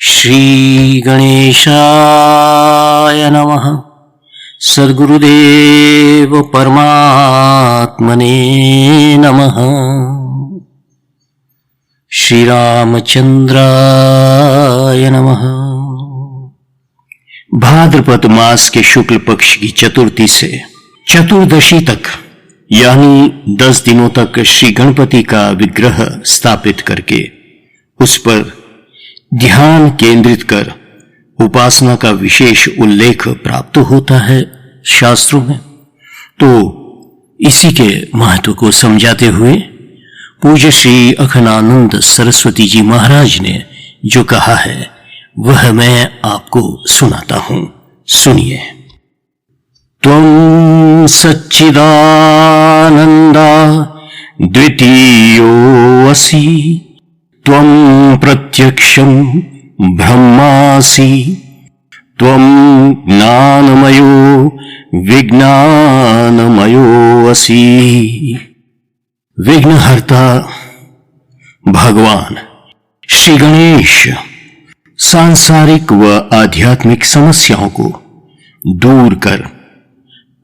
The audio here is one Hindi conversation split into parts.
श्री गणेशाय नमः। सद्गुरुदेव परमात्मने नमः। श्री रामचंद्राय नमः। भाद्रपद मास के शुक्ल पक्ष की चतुर्थी से चतुर्दशी तक यानी 10 दिनों तक श्री गणपति का विग्रह स्थापित करके उस पर ध्यान केंद्रित कर उपासना का विशेष उल्लेख प्राप्त होता है शास्त्रों में। तो इसी के महत्व को समझाते हुए पूज्य श्री अखंडानंद सरस्वती जी महाराज ने जो कहा है वह मैं आपको सुनाता हूं, सुनिए। त्वं सच्चिदानंदा द्वितीयोऽसि, त्वं प्रत्यक्षं ब्रह्मासि, त्वं ज्ञानमयो विज्ञानमयोऽसि। विघ्नहर्ता भगवान श्री गणेश सांसारिक व आध्यात्मिक समस्याओं को दूर कर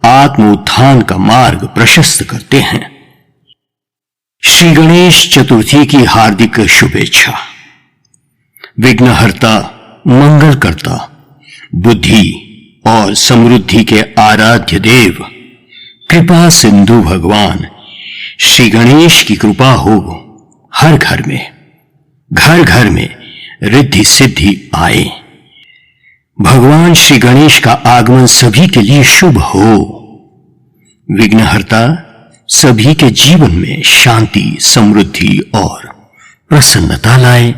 आत्मोत्थान का मार्ग प्रशस्त करते हैं। श्री गणेश चतुर्थी की हार्दिक शुभेच्छा। विघ्नहर्ता, मंगलकर्ता, बुद्धि और समृद्धि के आराध्य देव कृपा सिंधु भगवान श्री गणेश की कृपा हो हर घर में रिद्धि सिद्धि आए। भगवान श्री गणेश का आगमन सभी के लिए शुभ हो। विघ्नहर्ता सभी के जीवन में शांति, समृद्धि और प्रसन्नता लाए।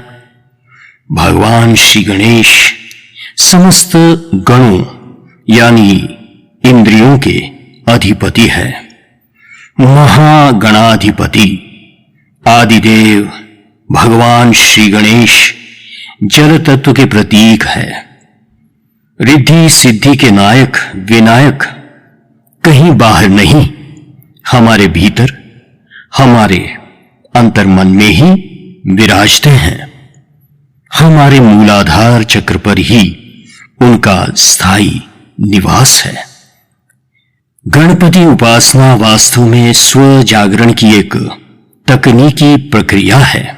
भगवान श्री गणेश समस्त गणों यानी इंद्रियों के अधिपति है। महागणाधिपति आदिदेव भगवान श्री गणेश जल तत्व के प्रतीक है। रिद्धि सिद्धि के नायक विनायक कहीं बाहर नहीं, हमारे भीतर, हमारे अंतर्मन में ही विराजते हैं। हमारे मूलाधार चक्र पर ही उनका स्थायी निवास है। गणपति उपासना वास्तव में स्व जागरण की एक तकनीकी प्रक्रिया है।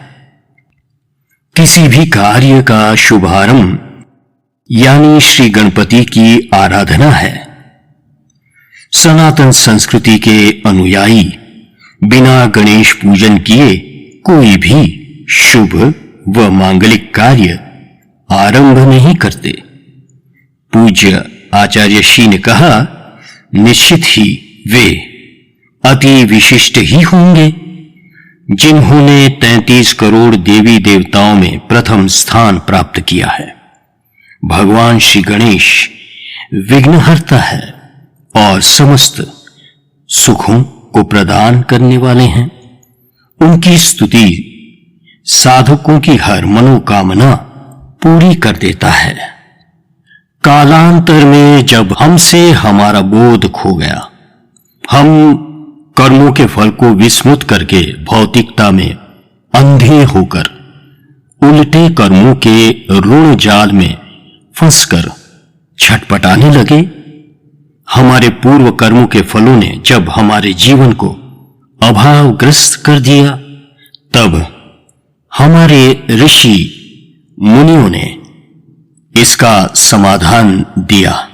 किसी भी कार्य का शुभारंभ यानी श्री गणपति की आराधना है। सनातन संस्कृति के अनुयायी बिना गणेश पूजन किए कोई भी शुभ व मांगलिक कार्य आरंभ नहीं करते। पूज्य आचार्य श्री ने कहा, निश्चित ही वे अति विशिष्ट ही होंगे जिन्होंने 33 करोड़ देवी देवताओं में प्रथम स्थान प्राप्त किया है। भगवान श्री गणेश विघ्नहर्ता है और समस्त सुखों को प्रदान करने वाले हैं। उनकी स्तुति साधकों की हर मनोकामना पूरी कर देता है। कालांतर में जब हमसे हमारा बोध खो गया, हम कर्मों के फल को विस्मृत करके भौतिकता में अंधे होकर उल्टे कर्मों के ऋण जाल में फंसकर छटपटाने लगे। हमारे पूर्व कर्मों के फलों ने जब हमारे जीवन को अभावग्रस्त कर दिया, तब हमारे ऋषि मुनियों ने इसका समाधान दिया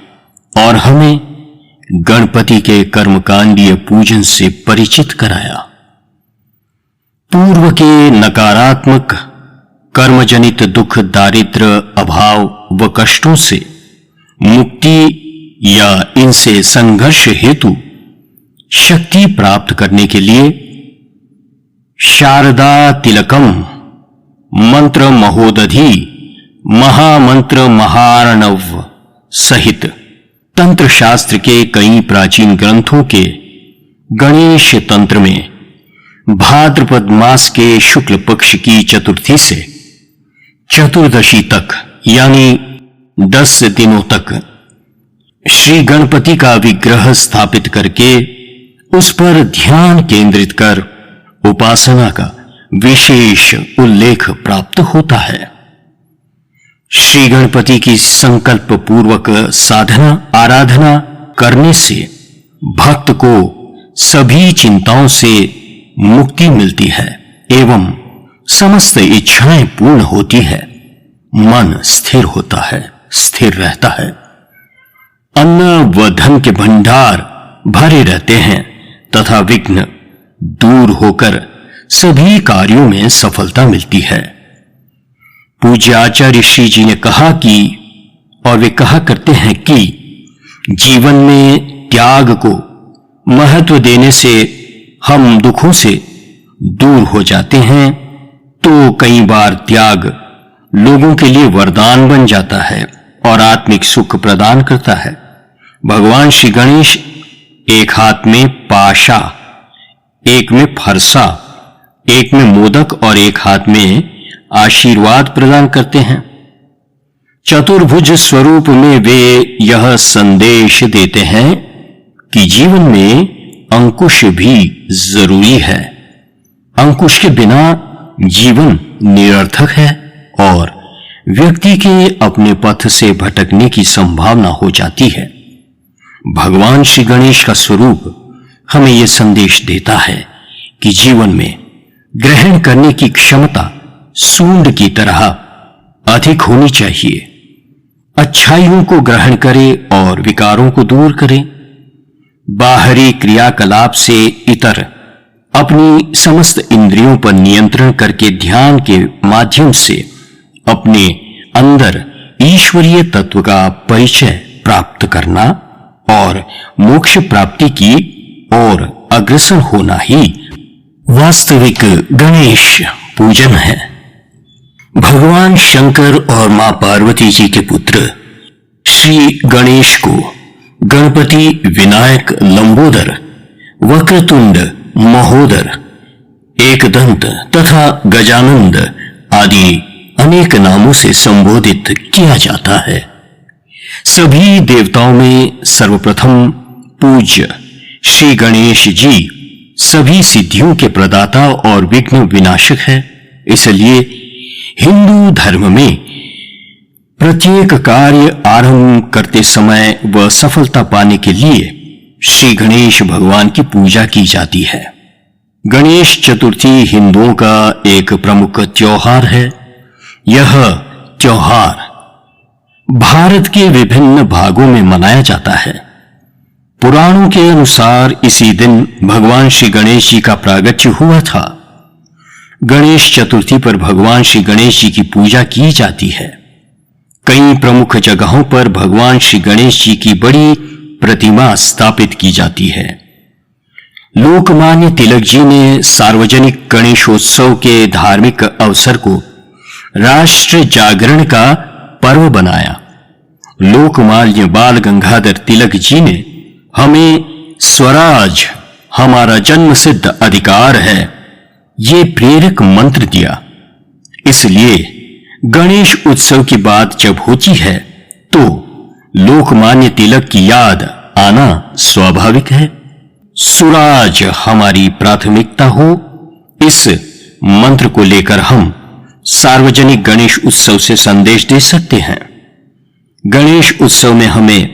और हमें गणपति के कर्मकांडीय पूजन से परिचित कराया। पूर्व के नकारात्मक कर्मजनित दुख, दारिद्र्य, अभाव व कष्टों से मुक्ति या इनसे संघर्ष हेतु शक्ति प्राप्त करने के लिए शारदा तिलकम मंत्र महोदधि महामंत्र महार्णव सहित तंत्र शास्त्र के कई प्राचीन ग्रंथों के गणेश तंत्र में भाद्रपद मास के शुक्ल पक्ष की चतुर्थी से चतुर्दशी तक यानी 10 दिनों तक श्री गणपति का विग्रह स्थापित करके उस पर ध्यान केंद्रित कर उपासना का विशेष उल्लेख प्राप्त होता है। श्री गणपति की संकल्प पूर्वक साधना आराधना करने से भक्त को सभी चिंताओं से मुक्ति मिलती है एवं समस्त इच्छाएं पूर्ण होती है। मन स्थिर होता है, स्थिर रहता है। अन्न व धन के भंडार भरे रहते हैं तथा विघ्न दूर होकर सभी कार्यों में सफलता मिलती है। पूज्य आचार्य श्री जी ने कहा कि, और वे कहा करते हैं कि जीवन में त्याग को महत्व देने से हम दुखों से दूर हो जाते हैं, तो कई बार त्याग लोगों के लिए वरदान बन जाता है और आत्मिक सुख प्रदान करता है। भगवान श्री गणेश एक हाथ में पाशा, एक में फरसा, एक में मोदक और एक हाथ में आशीर्वाद प्रदान करते हैं। चतुर्भुज स्वरूप में वे यह संदेश देते हैं कि जीवन में अंकुश भी जरूरी है। अंकुश के बिना जीवन निरर्थक है और व्यक्ति के अपने पथ से भटकने की संभावना हो जाती है। भगवान श्री गणेश का स्वरूप हमें यह संदेश देता है कि जीवन में ग्रहण करने की क्षमता सूंड की तरह अधिक होनी चाहिए। अच्छाइयों को ग्रहण करें और विकारों को दूर करें। बाहरी क्रियाकलाप से इतर अपनी समस्त इंद्रियों पर नियंत्रण करके ध्यान के माध्यम से अपने अंदर ईश्वरीय तत्व का परिचय प्राप्त करना और मोक्ष प्राप्ति की ओर अग्रसर होना ही वास्तविक गणेश पूजन है। भगवान शंकर और मां पार्वती जी के पुत्र श्री गणेश को गणपति, विनायक, लंबोदर, वक्रतुंड, महोदर, एकदंत तथा गजानंद आदि अनेक नामों से संबोधित किया जाता है। सभी देवताओं में सर्वप्रथम पूज्य श्री गणेश जी सभी सिद्धियों के प्रदाता और विघ्न विनाशक है। इसलिए हिंदू धर्म में प्रत्येक कार्य आरंभ करते समय व सफलता पाने के लिए श्री गणेश भगवान की पूजा की जाती है। गणेश चतुर्थी हिंदुओं का एक प्रमुख त्योहार है। यह त्योहार भारत के विभिन्न भागों में मनाया जाता है। पुराणों के अनुसार इसी दिन भगवान श्री गणेश जी का प्रागट्य हुआ था। गणेश चतुर्थी पर भगवान श्री गणेश जी की पूजा की जाती है। कई प्रमुख जगहों पर भगवान श्री गणेश जी की बड़ी प्रतिमा स्थापित की जाती है। लोकमान्य तिलक जी ने सार्वजनिक गणेशोत्सव के धार्मिक अवसर को राष्ट्र जागरण का पर्व बनाया। लोकमान्य बाल गंगाधर तिलक जी ने हमें स्वराज हमारा जन्म सिद्ध अधिकार है ये प्रेरक मंत्र दिया। इसलिए गणेश उत्सव की बात जब होती है तो लोकमान्य तिलक की याद आना स्वाभाविक है। स्वराज हमारी प्राथमिकता हो, इस मंत्र को लेकर हम सार्वजनिक गणेश उत्सव से संदेश दे सकते हैं। गणेश उत्सव में हमें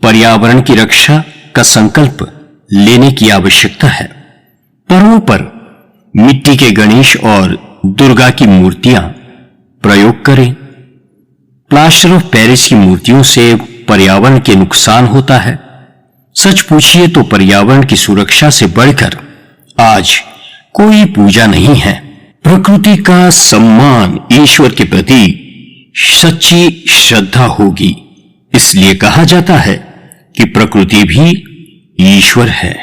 पर्यावरण की रक्षा का संकल्प लेने की आवश्यकता है। पर्वों पर मिट्टी के गणेश और दुर्गा की मूर्तियां प्रयोग करें। प्लास्टर ऑफ पेरिस की मूर्तियों से पर्यावरण के नुकसान होता है। सच पूछिए तो पर्यावरण की सुरक्षा से बढ़कर आज कोई पूजा नहीं है। प्रकृति का सम्मान ईश्वर के प्रति सच्ची श्रद्धा होगी। इसलिए कहा जाता है कि प्रकृति भी ईश्वर है।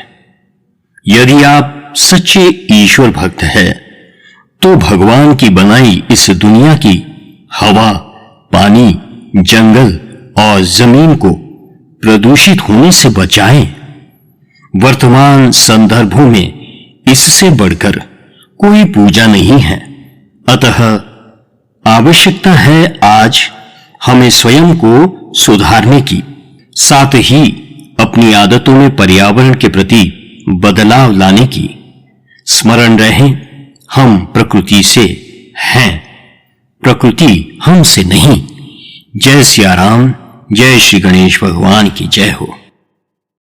यदि आप सच्चे ईश्वर भक्त हैं तो भगवान की बनाई इस दुनिया की हवा, पानी, जंगल और जमीन को प्रदूषित होने से बचाएं। वर्तमान संदर्भों में इससे बढ़कर कोई पूजा नहीं है। अतः आवश्यकता है आज हमें स्वयं को सुधारने की, साथ ही अपनी आदतों में पर्यावरण के प्रति बदलाव लाने की। स्मरण रहे, हम प्रकृति से हैं। प्रकृति हमसे नहीं। जय सिया राम, जय श्री गणेश भगवान की जय हो।